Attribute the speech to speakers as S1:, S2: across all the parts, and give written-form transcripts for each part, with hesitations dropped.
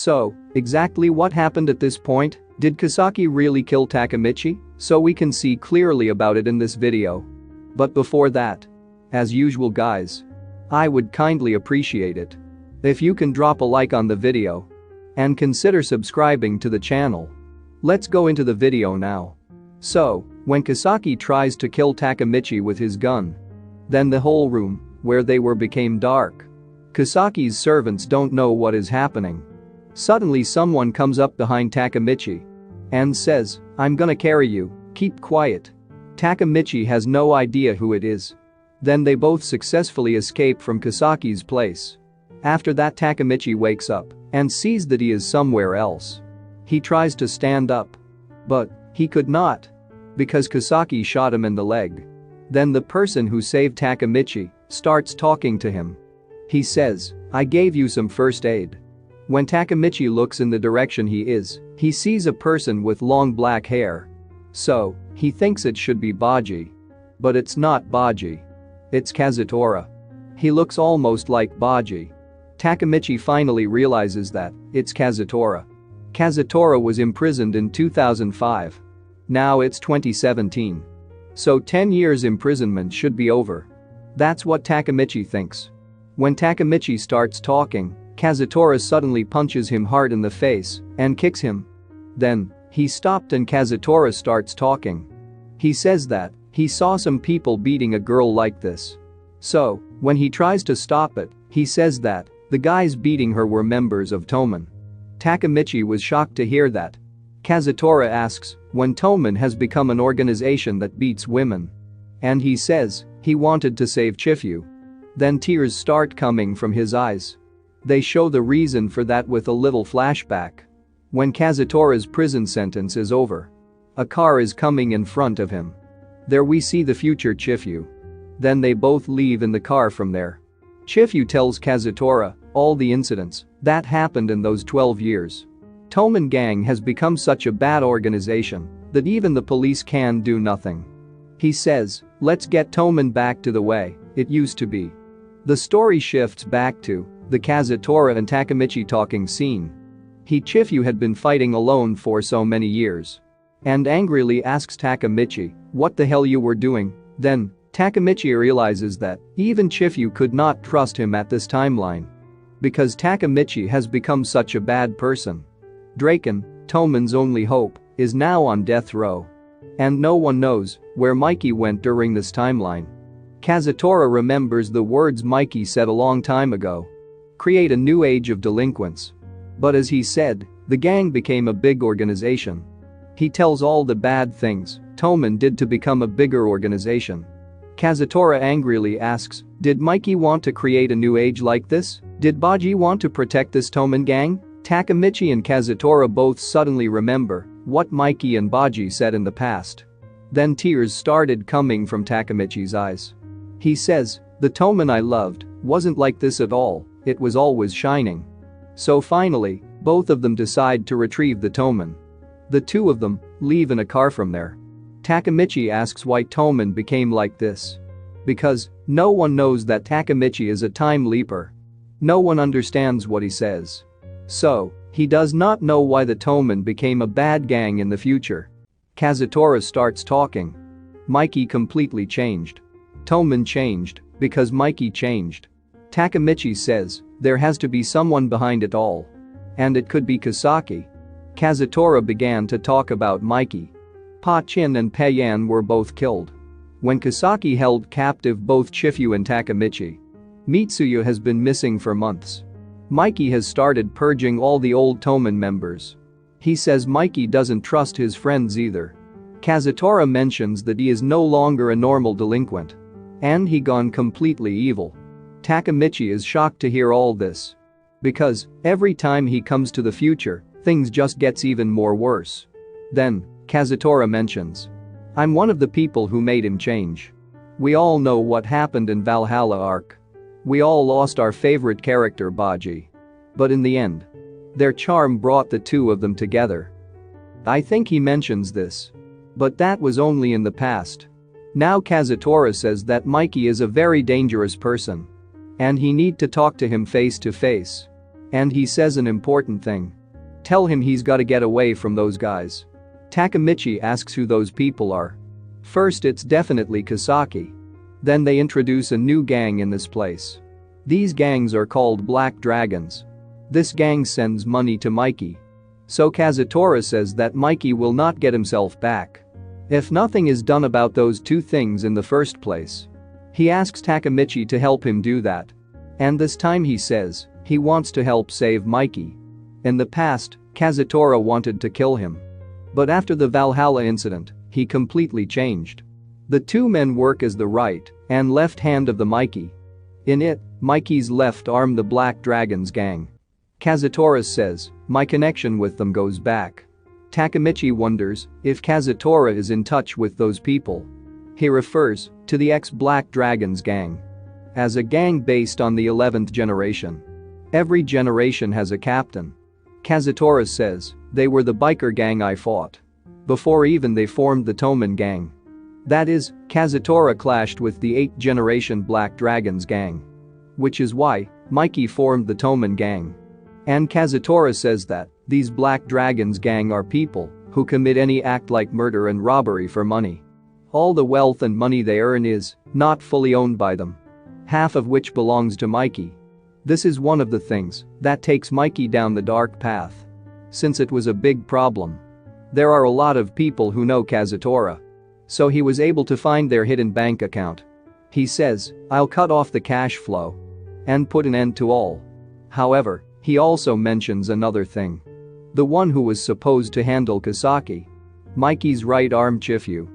S1: So, exactly what happened at this point? Did Kisaki really kill Takemichi? So we can see clearly about it in this video. But before that, as usual guys, I would kindly appreciate it if you can drop a like on the video and consider subscribing to the channel. Let's go into the video now. So, when Kisaki tries to kill Takemichi with his gun, then the whole room where they were became dark. Kisaki's servants don't know what is happening. Suddenly someone comes up behind Takemichi and says, "I'm gonna carry you, keep quiet." Takemichi has no idea who it is. Then they both successfully escape from Kisaki's place. After that, Takemichi wakes up and sees that he is somewhere else. He tries to stand up, but he could not because Kisaki shot him in the leg. Then the person who saved Takemichi starts talking to him. He says, "I gave you some first aid." When Takemichi looks in the direction he sees a person with long black hair. So, he thinks it should be Baji. But it's not Baji. It's Kazutora. He looks almost like Baji. Takemichi finally realizes that it's Kazutora. Kazutora was imprisoned in 2005. Now it's 2017. So 10 years imprisonment should be over. That's what Takemichi thinks. When Takemichi starts talking, Kazutora suddenly punches him hard in the face and kicks him. Then, he stopped and Kazutora starts talking. He says that he saw some people beating a girl like this. So, when he tries to stop it, he says that the guys beating her were members of Toman. Takemichi was shocked to hear that. Kazutora asks when Toman has become an organization that beats women. And he says he wanted to save Chifu. Then tears start coming from his eyes. They show the reason for that with a little flashback. When Kazutora's prison sentence is over, a car is coming in front of him. There we see the future Chifu. Then they both leave in the car from there. Chifu tells Kazutora all the incidents that happened in those 12 years. Toman gang has become such a bad organization that even the police can do nothing. He says, "Let's get Toman back to the way it used to be." The story shifts back to the Kazutora and Takemichi talking scene. Chifu had been fighting alone for so many years and angrily asks Takemichi, "What the hell you were doing?" Then, Takemichi realizes that even Chifu could not trust him at this timeline because Takemichi has become such a bad person. Draken, Toman's only hope, is now on death row. And no one knows where Mikey went during this timeline. Kazutora remembers the words Mikey said a long time ago. Create a new age of delinquents. But as he said, the gang became a big organization. He tells all the bad things Toman did to become a bigger organization. Kazutora angrily asks, "Did Mikey want to create a new age like this? Did Baji want to protect this Toman gang?" Takemichi and Kazutora both suddenly remember what Mikey and Baji said in the past. Then tears started coming from Takemichi's eyes. He says, "The Toman I loved wasn't like this at all, it was always shining." So finally, both of them decide to retrieve the Toman. The two of them leave in a car from there. Takemichi asks why Toman became like this. Because no one knows that Takemichi is a time leaper. No one understands what he says. So, he does not know why the Toman became a bad gang in the future. Kazutora starts talking. Mikey completely changed. Toman changed because Mikey changed. Takemichi says there has to be someone behind it all. And it could be Kisaki. Kazutora began to talk about Mikey. Pa-chin and Pei-yan were both killed when Kisaki held captive both Chifu and Takemichi. Mitsuya has been missing for months. Mikey has started purging all the old Toman members. He says Mikey doesn't trust his friends either. Kazutora mentions that he is no longer a normal delinquent. And he gone completely evil. Takemichi is shocked to hear all this. Because every time he comes to the future, things just gets even more worse. Then, Kazutora mentions, "I'm one of the people who made him change. We all know what happened in Valhalla arc. We all lost our favorite character Baji. But in the end, their charm brought the two of them together." I think he mentions this. But that was only in the past. Now Kazutora says that Mikey is a very dangerous person. And he need to talk to him face to face. And he says an important thing. Tell him he's gotta get away from those guys. Takemichi asks who those people are. First it's definitely Kisaki. Then they introduce a new gang in this place. These gangs are called Black Dragons. This gang sends money to Mikey. So Kazutora says that Mikey will not get himself back if nothing is done about those two things in the first place. He asks Takemichi to help him do that. And this time he says he wants to help save Mikey. In the past, Kazutora wanted to kill him. But after the Valhalla incident, he completely changed. The two men work as the right and left hand of the Mikey. In it, Mikey's left arm the Black Dragons gang. Kazutora says, my connection with them goes back. Takemichi wonders if Kazutora is in touch with those people. He refers to the ex-Black Dragons gang as a gang based on the 11th generation. Every generation has a captain. Kazutora says, they were the biker gang I fought before even they formed the Toman gang. That is, Kazutora clashed with the 8th generation Black Dragons gang. Which is why Mikey formed the Toman gang. And Kazutora says that these Black Dragons gang are people who commit any act like murder and robbery for money. All the wealth and money they earn is not fully owned by them, half of which belongs to Mikey. This is one of the things that takes Mikey down the dark path. Since it was a big problem, there are a lot of people who know Kazutora. So he was able to find their hidden bank account. He says, I'll cut off the cash flow and put an end to all. However, he also mentions another thing. The one who was supposed to handle Kisaki. Mikey's right arm Chifu.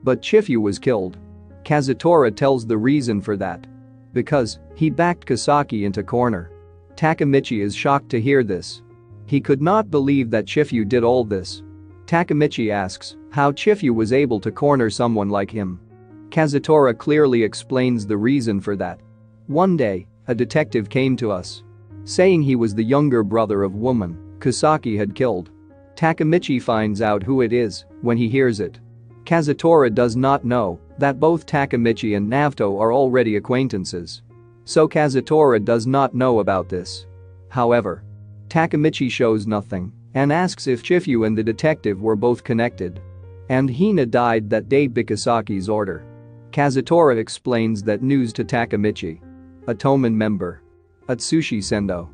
S1: But Chifu was killed. Kazutora tells the reason for that. Because he backed Kisaki into corner. Takemichi is shocked to hear this. He could not believe that Chifu did all this. Takemichi asks how Chifu was able to corner someone like him. Kazutora clearly explains the reason for that. One day, a detective came to us saying he was the younger brother of woman Kisaki had killed. Takemichi finds out who it is when he hears it. Kazutora does not know that both Takemichi and Naoto are already acquaintances. So Kazutora does not know about this. However, Takemichi shows nothing and asks if Chifu and the detective were both connected. And Hina died that day by Kisaki's order. Kazutora explains that news to Takemichi. A Toman member, Atsushi Sendo,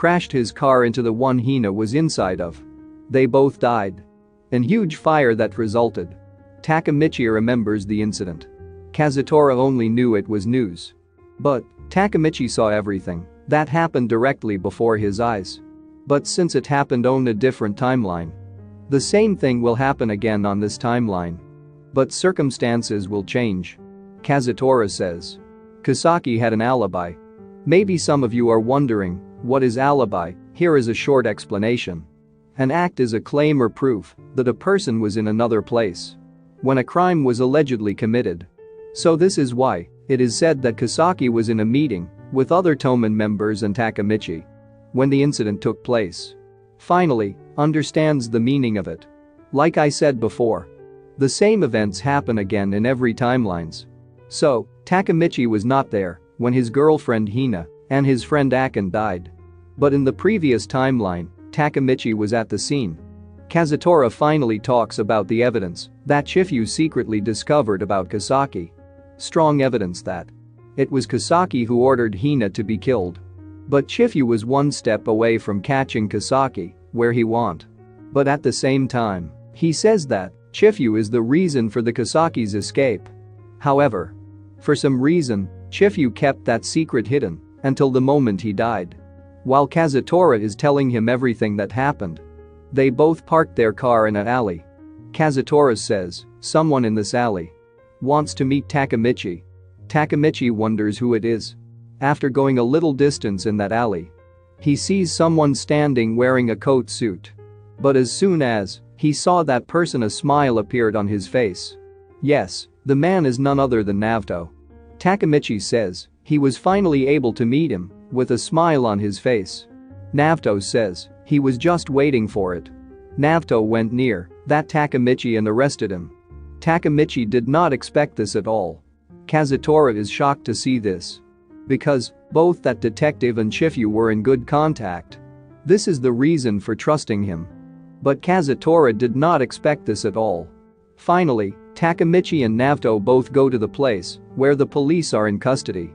S1: crashed his car into the one Hina was inside of. They both died in huge fire that resulted. Takemichi remembers the incident. Kazutora only knew it was news. But Takemichi saw everything that happened directly before his eyes. But since it happened on a different timeline, the same thing will happen again on this timeline. But circumstances will change. Kazutora says. Kisaki had an alibi. Maybe some of you are wondering, what is alibi? Here is a short explanation. An act is a claim or proof that a person was in another place when a crime was allegedly committed. So this is why it is said that Kisaki was in a meeting with other Toman members and Takemichi when the incident took place. Finally, understands the meaning of it. Like I said before, the same events happen again in every timelines. So, Takemichi was not there when his girlfriend Hina and his friend Akin died. But in the previous timeline, Takemichi was at the scene. Kazutora finally talks about the evidence that Chifu secretly discovered about Kisaki. Strong evidence that it was Kisaki who ordered Hina to be killed. But Chifu was one step away from catching Kisaki where he want. But at the same time, he says that Chifu is the reason for the Kisaki's escape. However, for some reason, Chifu kept that secret hidden until the moment he died. While Kazutora is telling him everything that happened, they both parked their car in an alley. Kazutora says, someone in this alley wants to meet Takemichi. Takemichi wonders who it is. After going a little distance in that alley, he sees someone standing wearing a coat suit. But as soon as he saw that person, a smile appeared on his face. Yes, the man is none other than Naoto. Takemichi says he was finally able to meet him with a smile on his face. Naoto says he was just waiting for it. Naoto went near that Takemichi and arrested him. Takemichi did not expect this at all. Kazutora is shocked to see this. Because Both that detective and Chifu were in good contact. This is the reason for trusting him. But Kazutora did not expect this at all. Finally, Takemichi and Naoto both go to the place where the police are in custody.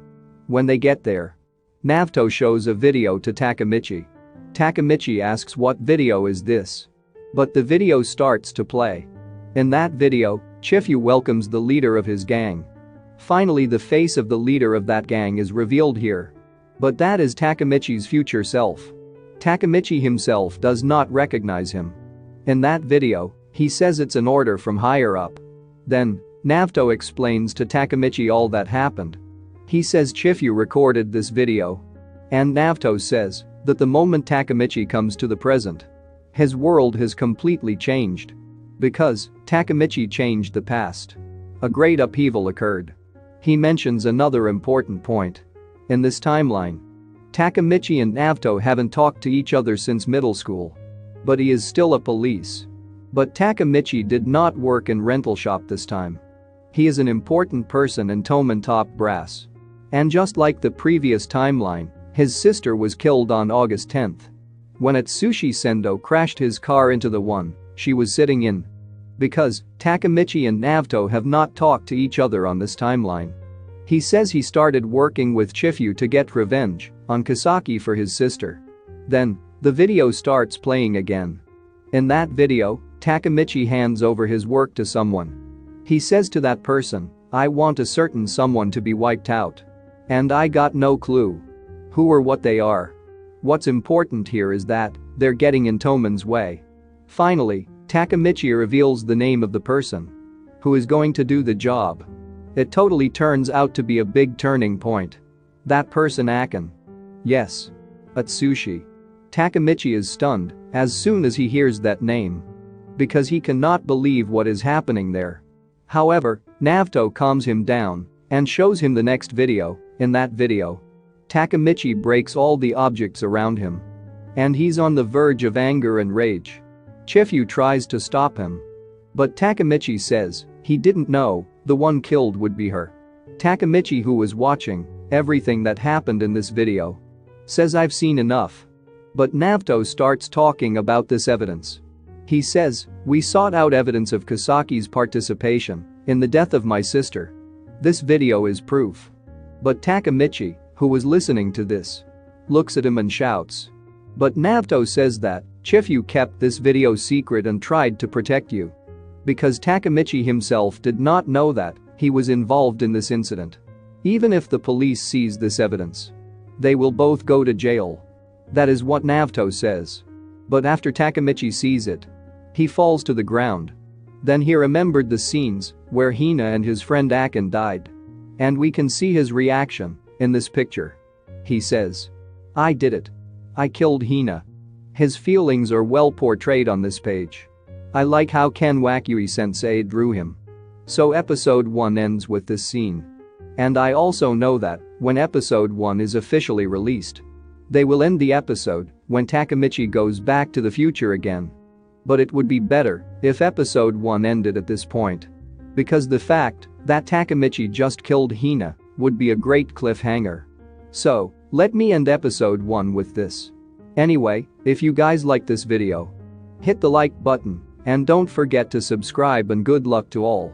S1: When they get there, Naoto shows a video to Takemichi. Takemichi asks what video is this? But the video starts to play. In that video, Chifu welcomes the leader of his gang. Finally, the face of the leader of that gang is revealed here. But that is Takemichi's future self. Takemichi himself does not recognize him. In that video, he says it's an order from higher up. Then, Naoto explains to Takemichi all that happened. He says Chifu recorded this video. And Naoto says that the moment Takemichi comes to the present, his world has completely changed. Because Takemichi changed the past. A great upheaval occurred. He mentions another important point. In this timeline, Takemichi and Naoto haven't talked to each other since middle school. But he is still a police. But Takemichi did not work in rental shop this time. He is an important person in Toman top brass. And just like the previous timeline, his sister was killed on August 10th. When Atsushi Sendo crashed his car into the one she was sitting in. Because Takemichi and Naoto have not talked to each other on this timeline. He says he started working with Chifu to get revenge on Kasaki for his sister. Then, the video starts playing again. In that video, Takemichi hands over his work to someone. He says to that person, "I want a certain someone to be wiped out. And I got no clue who or what they are." What's important here is that they're getting in Toman's way. Finally, Takemichi reveals the name of the person who is going to do the job. It totally turns out to be a big turning point. That person Akin. Yes. Atsushi. Takemichi is stunned as soon as he hears that name. Because he cannot believe what is happening there. However, Naoto calms him down and shows him the next video. In that video, Takemichi breaks all the objects around him. And he's on the verge of anger and rage. Chifu tries to stop him. But Takemichi says he didn't know the one killed would be her. Takemichi, who was watching everything that happened in this video, says I've seen enough. But Naoto starts talking about this evidence. He says, we sought out evidence of Kasaki's participation in the death of my sister. This video is proof. But Takemichi, who was listening to this, looks at him and shouts. But Naoto says that Chifu kept this video secret and tried to protect you. Because Takemichi himself did not know that he was involved in this incident. Even if the police sees this evidence, they will both go to jail. That is what Naoto says. But after Takemichi sees it, he falls to the ground. Then he remembered the scenes where Hina and his friend Akin died. And we can see his reaction in this picture. He says, I did it. I killed Hina. His feelings are well portrayed on this page. I like how Ken Wakui-sensei drew him. So episode 1 ends with this scene. And I also know that when episode 1 is officially released, they will end the episode when Takemichi goes back to the future again. But it would be better if episode 1 ended at this point. Because the fact that Takemichi just killed Hina would be a great cliffhanger. So, let me end episode 1 with this. Anyway, if you guys like this video, hit the like button and don't forget to subscribe, and good luck to all.